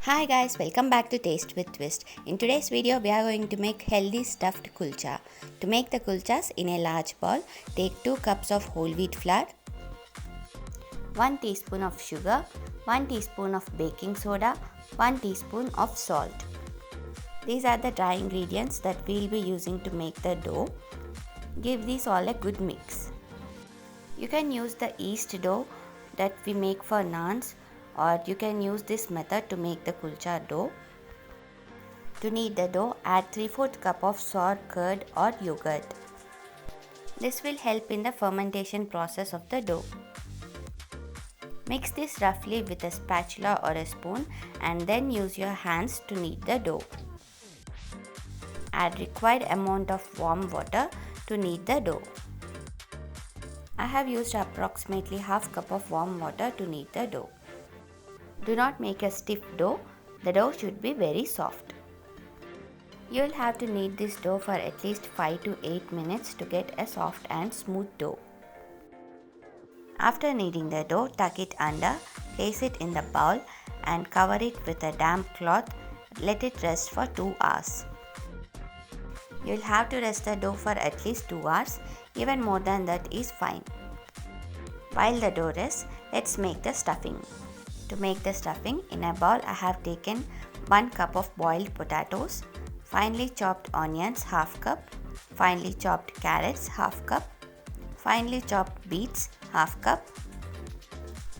Hi guys, welcome back to Taste with Twist. In today's video, we are going to make healthy stuffed kulcha. To make the kulchas in a large bowl, take 2 cups of whole wheat flour, 1 teaspoon of sugar, 1 teaspoon of baking soda, 1 teaspoon of salt. These are the dry ingredients that we'll be using to make the dough. Give these all a good mix. You can use the yeast dough that we make for naans, or you can use this method to make the kulcha dough. To knead the dough, add 3/4 cup of sour curd or yogurt. This will help in the fermentation process of the dough. Mix this roughly with a spatula or a spoon and then use your hands to knead the dough. Add required amount of warm water to knead the dough. I have used approximately half cup of warm water to knead the dough. Do not make a stiff dough. The dough should be very soft. You will have to knead this dough for at least 5 to 8 minutes to get a soft and smooth dough. After kneading the dough, tuck it under, place it in the bowl and cover it with a damp cloth. Let it rest for 2 hours. You will have to rest the dough for at least 2 hours. Even more than that is fine. While the dough rests, let's make the stuffing. To make the stuffing, in a bowl I have taken 1 cup of boiled potatoes, finely chopped onions half cup, finely chopped carrots half cup, finely chopped beets half cup,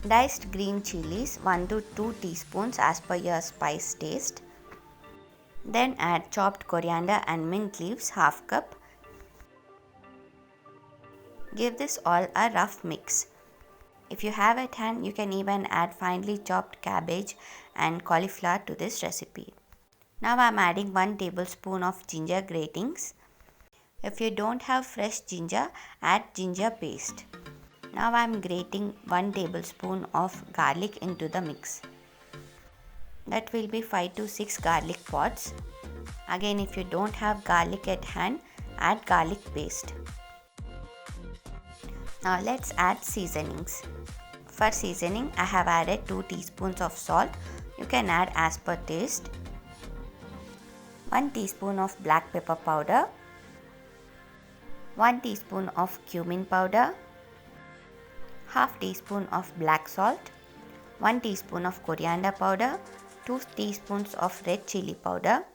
diced green chilies 1 to 2 teaspoons as per your spice taste. Then add chopped coriander and mint leaves half cup. Give this all a rough mix. If you have at hand, you can even add finely chopped cabbage and cauliflower to this recipe. Now I am adding 1 tablespoon of ginger gratings. If you don't have fresh ginger, add ginger paste. Now I am grating 1 tablespoon of garlic into the mix. That will be 5 to 6 garlic pods. Again, if you don't have garlic at hand, add garlic paste. Now let's add seasonings. For seasoning, I have added 2 teaspoons of salt. You can add as per taste. 1 teaspoon of black pepper powder, 1 teaspoon of cumin powder, half teaspoon of black salt, 1 teaspoon of coriander powder, 2 teaspoons of red chili powder,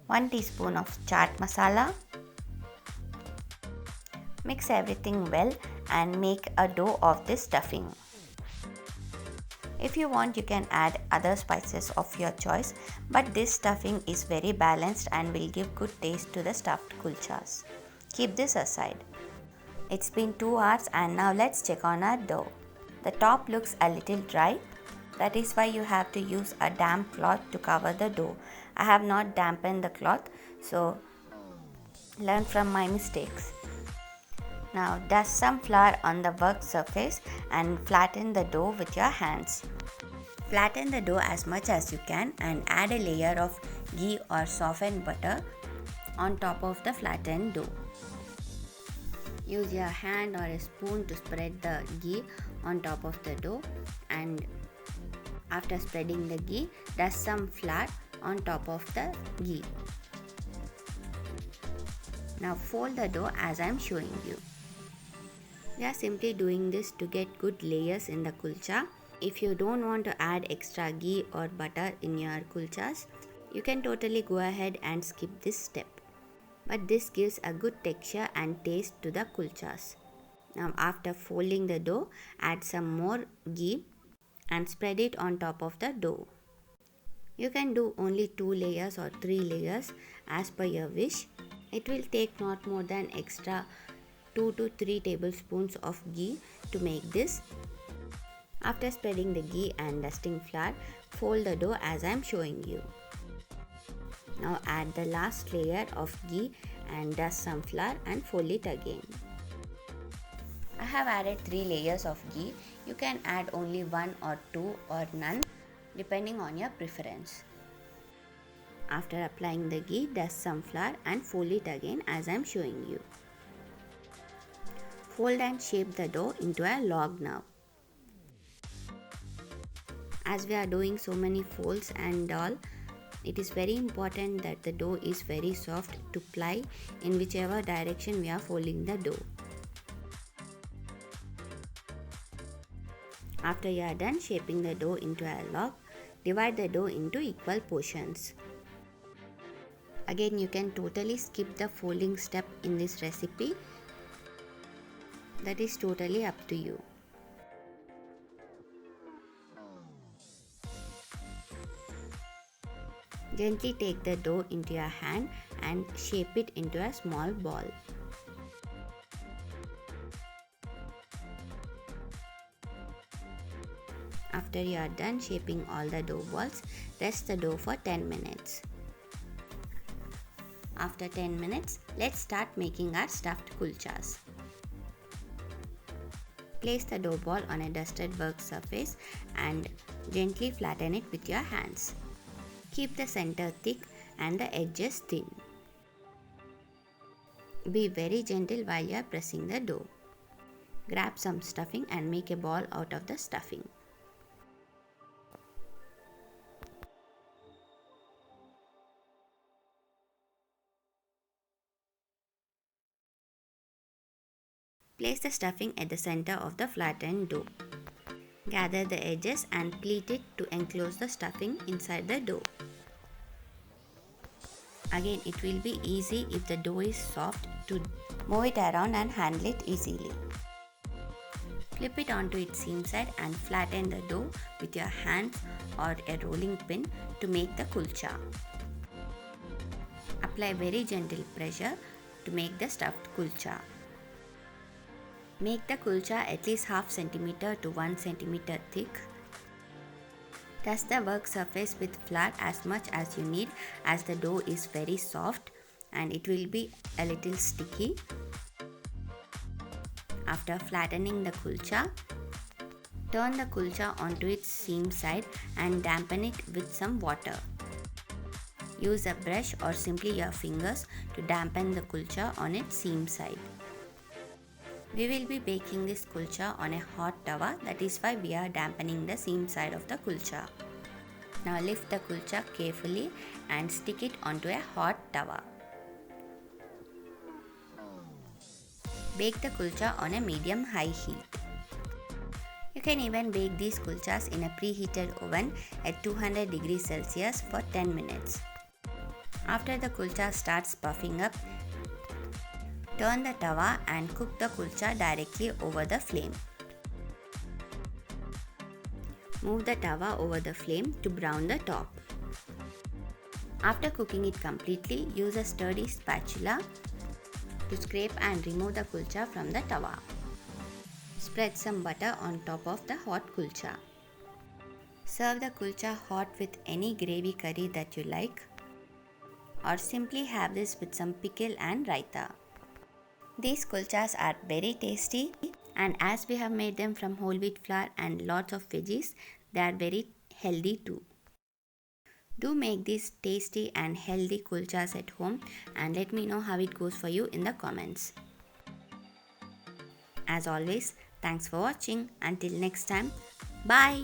1 teaspoon of chaat masala. Mix everything well and make a dough of this stuffing. If you want, you can add other spices of your choice, but this stuffing is very balanced and will give good taste to the stuffed kulchas. Keep this aside. It's been 2 hours and now let's check on our dough. The top looks a little dry. That is why you have to use a damp cloth to cover the dough. I have not dampened the cloth, so learn from my mistakes. Now dust some flour on the work surface and flatten the dough with your hands. Flatten the dough as much as you can and add a layer of ghee or softened butter on top of the flattened dough. Use your hand or a spoon to spread the ghee on top of the dough, and after spreading the ghee, dust some flour on top of the ghee. Now fold the dough as I am showing you. We are simply doing this to get good layers in the kulcha. If you don't want to add extra ghee or butter in your kulchas, you can totally go ahead and skip this step. But this gives a good texture and taste to the kulchas. Now after folding the dough, add some more ghee and spread it on top of the dough. You can do only 2 layers or 3 layers as per your wish. It will take not more than extra 2 to 3 tablespoons of ghee to make this. After spreading the ghee and dusting flour, fold the dough as I am showing you. Now add the last layer of ghee and dust some flour and fold it again. I have added 3 layers of ghee. You can add only 1 or 2 or none depending on your preference. After applying the ghee, dust some flour and fold it again as I am showing you. Fold and shape the dough into a log now. As we are doing so many folds and all, it is very important that the dough is very soft to ply in whichever direction we are folding the dough. After you are done shaping the dough into a log, divide the dough into equal portions. Again, you can totally skip the folding step in this recipe. That is totally up to you. Gently take the dough into your hand and shape it into a small ball. After you are done shaping all the dough balls, rest the dough for 10 minutes. After 10 minutes, let's start making our stuffed kulchas. Place the dough ball on a dusted work surface and gently flatten it with your hands. Keep the center thick and the edges thin. Be very gentle while you are pressing the dough. Grab some stuffing and make a ball out of the stuffing. Place the stuffing at the center of the flattened dough. Gather the edges and pleat it to enclose the stuffing inside the dough. Again, it will be easy if the dough is soft to move it around and handle it easily. Flip it onto its seam side and flatten the dough with your hands or a rolling pin to make the kulcha. Apply very gentle pressure to make the stuffed kulcha. Make the kulcha at least half centimeter to 1 centimeter thick. Dust the work surface with flour as much as you need, as the dough is very soft and it will be a little sticky. After flattening the kulcha, turn the kulcha onto its seam side and dampen it with some water. Use a brush or simply your fingers to dampen the kulcha on its seam side. We will be baking this kulcha on a hot tawa, that is why we are dampening the seam side of the kulcha. Now lift the kulcha carefully and stick it onto a hot tawa. Bake the kulcha on a medium-high heat. You can even bake these kulchas in a preheated oven at 200 degrees Celsius for 10 minutes. After the kulcha starts puffing up, turn the tawa and cook the kulcha directly over the flame. Move the tawa over the flame to brown the top. After cooking it completely, use a sturdy spatula to scrape and remove the kulcha from the tawa. Spread some butter on top of the hot kulcha. Serve the kulcha hot with any gravy curry that you like, or simply have this with some pickle and raita. These kulchas are very tasty, and as we have made them from whole wheat flour and lots of veggies, they are very healthy too. Do make these tasty and healthy kulchas at home and let me know how it goes for you in the comments. As always, thanks for watching. Until next time, bye.